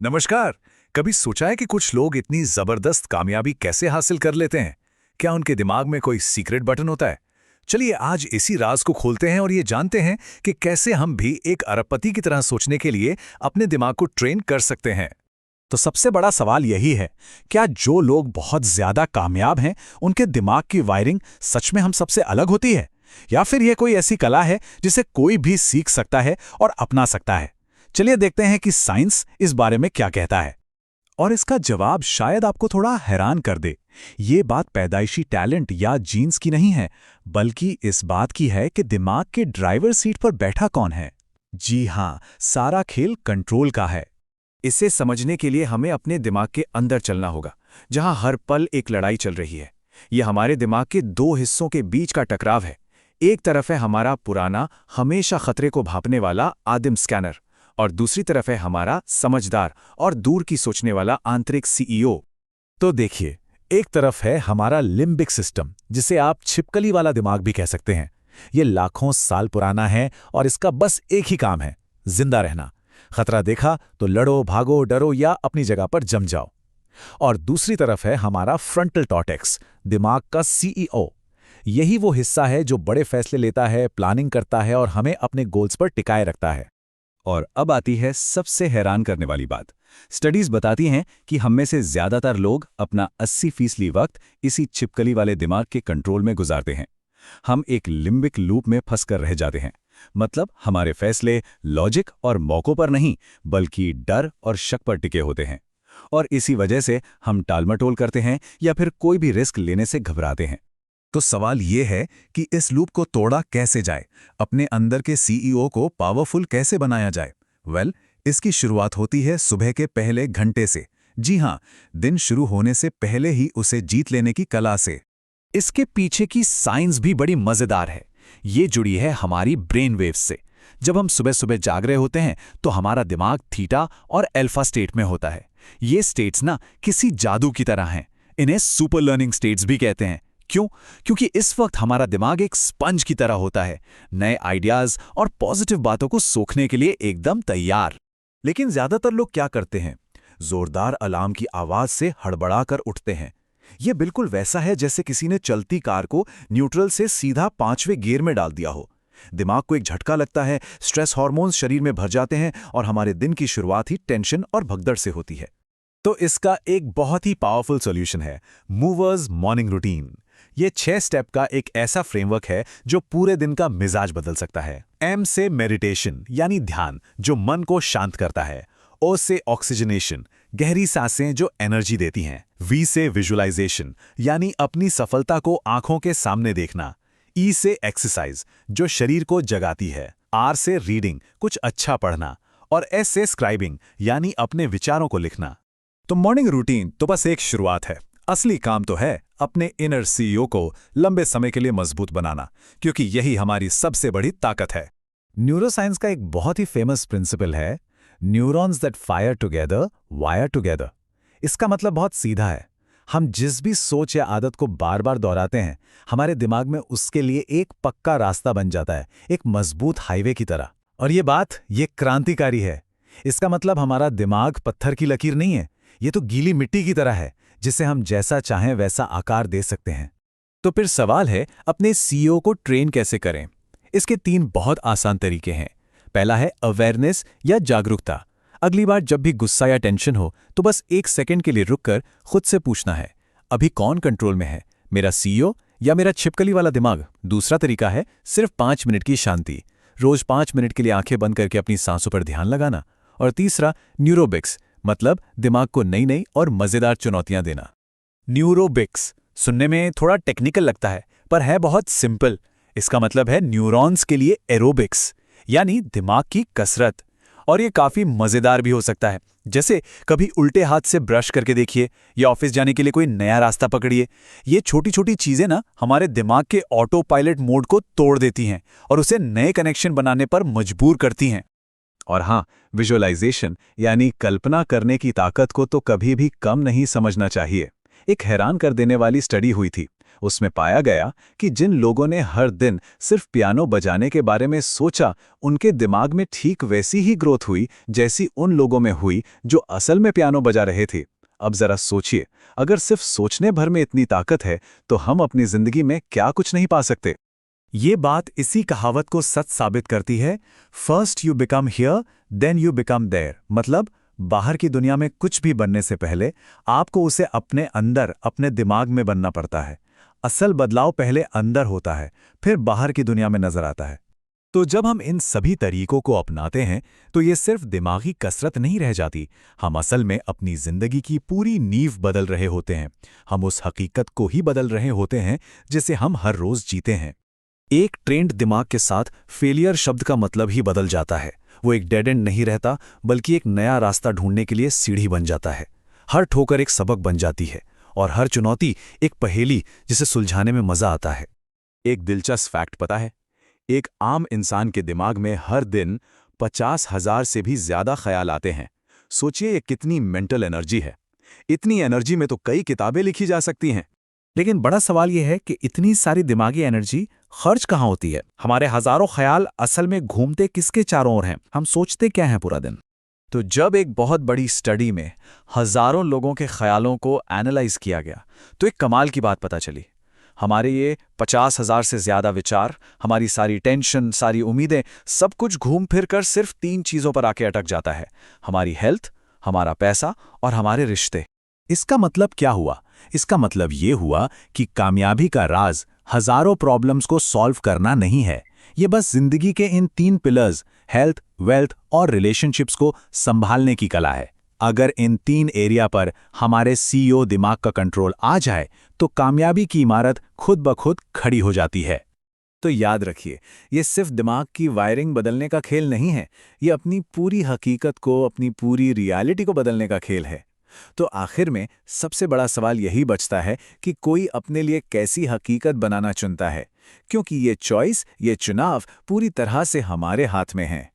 नमस्कार। कभी सोचा है कि कुछ लोग इतनी जबरदस्त कामयाबी कैसे हासिल कर लेते हैं? क्या उनके दिमाग में कोई सीक्रेट बटन होता है? चलिए आज इसी राज को खोलते हैं और ये जानते हैं कि कैसे हम भी एक अरबपति की तरह सोचने के लिए अपने दिमाग को ट्रेन कर सकते हैं। तो सबसे बड़ा सवाल यही है, क्या जो लोग बहुत ज्यादा कामयाब हैं, उनके दिमाग की वायरिंग सच में हम सबसे अलग होती है? या फिर यह कोई ऐसी कला है जिसे कोई भी सीख सकता है और अपना सकता है? चलिए देखते हैं कि साइंस इस बारे में क्या कहता है। और इसका जवाब शायद आपको थोड़ा हैरान कर दे। ये बात पैदाइशी टैलेंट या जीन्स की नहीं है, बल्कि इस बात की है कि दिमाग के ड्राइवर सीट पर बैठा कौन है। जी हाँ, सारा खेल कंट्रोल का है। इसे समझने के लिए हमें अपने दिमाग के अंदर चलना होगा, जहां हर पल एक लड़ाई चल रही है। यह हमारे दिमाग के दो हिस्सों के बीच का टकराव है। एक तरफ है हमारा पुराना, हमेशा खतरे को भांपने वाला आदिम स्कैनर, और दूसरी तरफ है हमारा समझदार और दूर की सोचने वाला आंतरिक सीईओ। तो देखिए, एक तरफ है हमारा लिम्बिक सिस्टम, जिसे आप छिपकली वाला दिमाग भी कह सकते हैं। ये लाखों साल पुराना है और इसका बस एक ही काम है, जिंदा रहना। खतरा देखा तो लड़ो, भागो, डरो या अपनी जगह पर जम जाओ। और दूसरी तरफ है हमारा फ्रंटल टॉर्टेक्स, दिमाग का सीईओ। यही वो हिस्सा है जो बड़े फैसले लेता है, प्लानिंग करता है और हमें अपने गोल्स पर टिकाए रखता है। और अब आती है सबसे हैरान करने वाली बात। स्टडीज बताती हैं कि हम में से ज्यादातर लोग अपना 80% वक्त इसी छिपकली वाले दिमाग के कंट्रोल में गुजारते हैं। हम एक लिम्बिक लूप में फंसकर रह जाते हैं। मतलब हमारे फैसले लॉजिक और मौकों पर नहीं, बल्कि डर और शक पर टिके होते हैं। और इसी वजह से हम टालमटोल करते हैं या फिर कोई भी रिस्क लेने से घबराते हैं। तो सवाल ये है कि इस लूप को तोड़ा कैसे जाए, अपने अंदर के सीईओ को पावरफुल कैसे बनाया जाए। इसकी शुरुआत होती है सुबह के पहले घंटे से। जी हाँ, दिन शुरू होने से पहले ही उसे जीत लेने की कला से। इसके पीछे की साइंस भी बड़ी मजेदार है। ये जुड़ी है हमारी ब्रेन वेव्स से। जब हम सुबह सुबह जाग रहे होते हैं तो हमारा दिमाग थीटा और अल्फा स्टेट में होता है। ये स्टेट्स ना किसी जादू की तरह हैं। इन्हें सुपर लर्निंग स्टेट्स भी कहते हैं। क्यों? क्योंकि इस वक्त हमारा दिमाग एक स्पंज की तरह होता है, नए आइडियाज और पॉजिटिव बातों को सोखने के लिए एकदम तैयार। लेकिन ज्यादातर लोग क्या करते हैं? जोरदार अलार्म की आवाज से हड़बड़ाकर उठते हैं। यह बिल्कुल वैसा है जैसे किसी ने चलती कार को न्यूट्रल से सीधा 5वें गियर में डाल दिया हो। दिमाग को एक झटका लगता है, स्ट्रेस हार्मोन्स शरीर में भर जाते हैं और हमारे दिन की शुरुआत ही टेंशन और भगदड़ से होती है। तो इसका एक बहुत ही पावरफुल सॉल्यूशन है, मूवर्स मॉर्निंग रूटीन। ये 6 स्टेप का एक ऐसा फ्रेमवर्क है जो पूरे दिन का मिजाज बदल सकता है। एम से मेडिटेशन यानी ध्यान, जो मन को शांत करता है। ओ से ऑक्सीजनेशन, गहरी सांसें जो एनर्जी देती हैं। वी से विजुअलाइजेशन यानी अपनी सफलता को आंखों के सामने देखना। ई से एक्सरसाइज, जो शरीर को जगाती है। आर से रीडिंग, कुछ अच्छा पढ़ना। और एस से स्क्राइबिंग यानी अपने विचारों को लिखना। तो मॉर्निंग रूटीन तो बस एक शुरुआत है। असली काम तो है अपने इनर सीईओ को लंबे समय के लिए मजबूत बनाना, क्योंकि यही हमारी सबसे बड़ी ताकत है। न्यूरोसाइंस का एक बहुत ही फेमस प्रिंसिपल है, neurons that fire together wire together. इसका मतलब बहुत सीधा है। हम जिस भी सोच या आदत को बार बार दोहराते हैं, हमारे दिमाग में उसके लिए एक पक्का रास्ता बन जाता है, एक मजबूत हाईवे की तरह। और ये क्रांतिकारी है। इसका मतलब हमारा दिमाग पत्थर की लकीर नहीं है, ये तो गीली मिट्टी की तरह है, जिसे हम जैसा चाहें वैसा आकार दे सकते हैं। तो फिर सवाल है, अपने सीईओ को ट्रेन कैसे करें? इसके 3 बहुत आसान तरीके हैं। पहला है अवेयरनेस या जागरूकता। अगली बार जब भी गुस्सा या टेंशन हो तो बस 1 सेकंड के लिए रुककर खुद से पूछना है, अभी कौन कंट्रोल में है, मेरा सीईओ या मेरा छिपकली वाला दिमाग? दूसरा तरीका है सिर्फ 5 मिनट की शांति। रोज 5 मिनट के लिए आंखें बंद करके अपनी सांसों पर ध्यान लगाना। और तीसरा न्यूरोबिक्स, मतलब दिमाग को नई नई और मजेदार चुनौतियां देना। न्यूरोबिक्स सुनने में थोड़ा टेक्निकल लगता है, पर है बहुत सिंपल। इसका मतलब है न्यूरॉन्स के लिए एरोबिक्स, यानी दिमाग की कसरत। और ये काफी मजेदार भी हो सकता है। जैसे कभी उल्टे हाथ से ब्रश करके देखिए, या ऑफिस जाने के लिए कोई नया रास्ता पकड़िए। ये छोटी छोटी चीजें ना हमारे दिमाग के ऑटो पायलट मोड को तोड़ देती हैं और उसे नए कनेक्शन बनाने पर मजबूर करती हैं। और हाँ, विजुअलाइजेशन यानी कल्पना करने की ताकत को तो कभी भी कम नहीं समझना चाहिए। एक हैरान कर देने वाली स्टडी हुई थी। उसमें पाया गया कि जिन लोगों ने हर दिन सिर्फ पियानो बजाने के बारे में सोचा, उनके दिमाग में ठीक वैसी ही ग्रोथ हुई जैसी उन लोगों में हुई जो असल में पियानो बजा रहे थे। अब जरा सोचिए, अगर सिर्फ सोचने भर में इतनी ताकत है तो हम अपनी जिंदगी में क्या कुछ नहीं पा सकते। ये बात इसी कहावत को सच साबित करती है, first you become here then you become there. मतलब बाहर की दुनिया में कुछ भी बनने से पहले आपको उसे अपने अंदर, अपने दिमाग में बनना पड़ता है। असल बदलाव पहले अंदर होता है, फिर बाहर की दुनिया में नजर आता है। तो जब हम इन सभी तरीकों को अपनाते हैं तो ये सिर्फ दिमागी कसरत नहीं रह जाती, हम असल में अपनी जिंदगी की पूरी नींव बदल रहे होते हैं। हम उस हकीकत को ही बदल रहे होते हैं जिसे हम हर रोज जीते हैं। एक ट्रेंड दिमाग के साथ फेलियर शब्द का मतलब ही बदल जाता है। वो एक डेड एंड नहीं रहता, बल्कि एक नया रास्ता ढूंढने के लिए सीढ़ी बन जाता है। हर ठोकर एक सबक बन जाती है और हर चुनौती एक पहेली जिसे सुलझाने में मजा आता है। एक दिलचस्प फैक्ट पता है, एक आम इंसान के दिमाग में हर दिन 50,000 से भी ज्यादा ख्याल आते हैं। सोचिए ये कितनी मेंटल एनर्जी है। इतनी एनर्जी में तो कई किताबें लिखी जा सकती हैं। लेकिन बड़ा सवाल यह है कि इतनी सारी दिमागी एनर्जी खर्च कहाँ होती है? हमारे हजारों ख्याल असल में घूमते किसके चारों ओर हैं? हम सोचते क्या हैं पूरा दिन? तो जब एक बहुत बड़ी स्टडी में हजारों लोगों के ख्यालों को एनालाइज किया गया तो एक कमाल की बात पता चली। हमारे ये 50,000 से ज्यादा विचार, हमारी सारी टेंशन, सारी उम्मीदें, सब कुछ घूम फिर कर सिर्फ 3 चीजों पर आके अटक जाता है: हमारी हेल्थ, हमारा पैसा और हमारे रिश्ते। इसका मतलब क्या हुआ? इसका मतलब ये हुआ कि कामयाबी का राज हजारों प्रॉब्लम्स को सॉल्व करना नहीं है। ये बस जिंदगी के इन 3 पिलर्स, हेल्थ, वेल्थ और रिलेशनशिप्स को संभालने की कला है। अगर इन 3 एरिया पर हमारे सीईओ दिमाग का कंट्रोल आ जाए तो कामयाबी की इमारत खुद ब खुद खड़ी हो जाती है। तो याद रखिए, ये सिर्फ दिमाग की वायरिंग बदलने का खेल नहीं है, ये अपनी पूरी हकीकत को, अपनी पूरी रियलिटी को बदलने का खेल है। तो आखिर में सबसे बड़ा सवाल यही बचता है कि कोई अपने लिए कैसी हकीकत बनाना चुनता है, क्योंकि ये चॉइस, ये चुनाव पूरी तरह से हमारे हाथ में है।